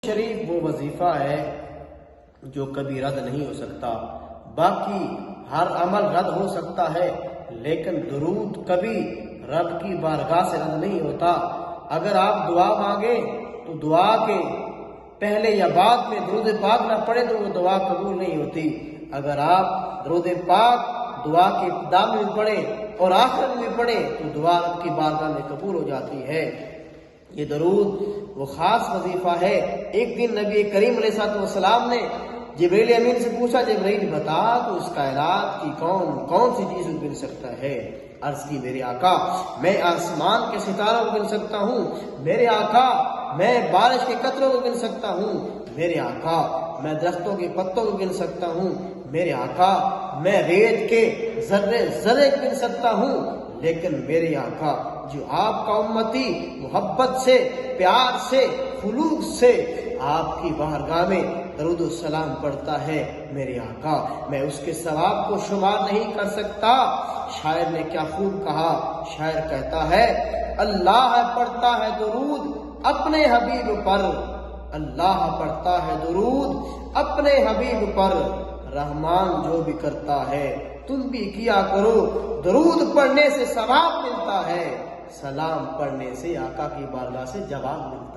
شریف وہ وظیفہ ہے جو کبھی رد نہیں ہو سکتا۔ باقی ہر عمل رد ہو سکتا ہے، لیکن درود کبھی رب کی بارگاہ سے رد نہیں ہوتا۔ اگر آپ دعا مانگیں تو دعا کے پہلے یا بعد میں درود پاک نہ پڑھے تو وہ دعا قبول نہیں ہوتی۔ اگر آپ درود پاک دعا کے ابتدا میں بھی پڑھیں اور آخر میں بھی پڑھیں تو دعا رب کی بارگاہ میں قبول ہو جاتی ہے۔ یہ درود وہ خاص وظیفہ ہے۔ ایک دن نبی کریم علیہ السلام نے جبریل امین سے پوچھا، جبریل بتا تو اس کائنات کی کون سی چیز کو گن سکتا ہے؟ عرض کی، میرے آقا میں آسمان کے ستاروں کو گن سکتا ہوں، میرے آقا میں بارش کے قطروں کو گن سکتا ہوں، میرے آقا میں درختوں کے پتوں کو گن سکتا ہوں، میرے آقا میں ریت کے ذرے کو گن سکتا ہوں، لیکن میرے آقا جو آپ کا امتی محبت سے، پیار سے، خلوص سے آپ کی بارگاہ میں درود و سلام پڑھتا ہے، میرے آقا میں اس کے ثواب کو شمار نہیں کر سکتا۔ شاعر نے کیا خوب کہا، شاعر کہتا ہے، اللہ پڑھتا ہے درود اپنے حبیب پر، اللہ پڑھتا ہے درود اپنے حبیب پر، رحمان جو بھی کرتا ہے تم بھی کیا کرو، درود پڑھنے سے ثواب ملتا ہے، سلام پڑھنے سے آقا کی بارگاہ سے جواب ملتا ہے۔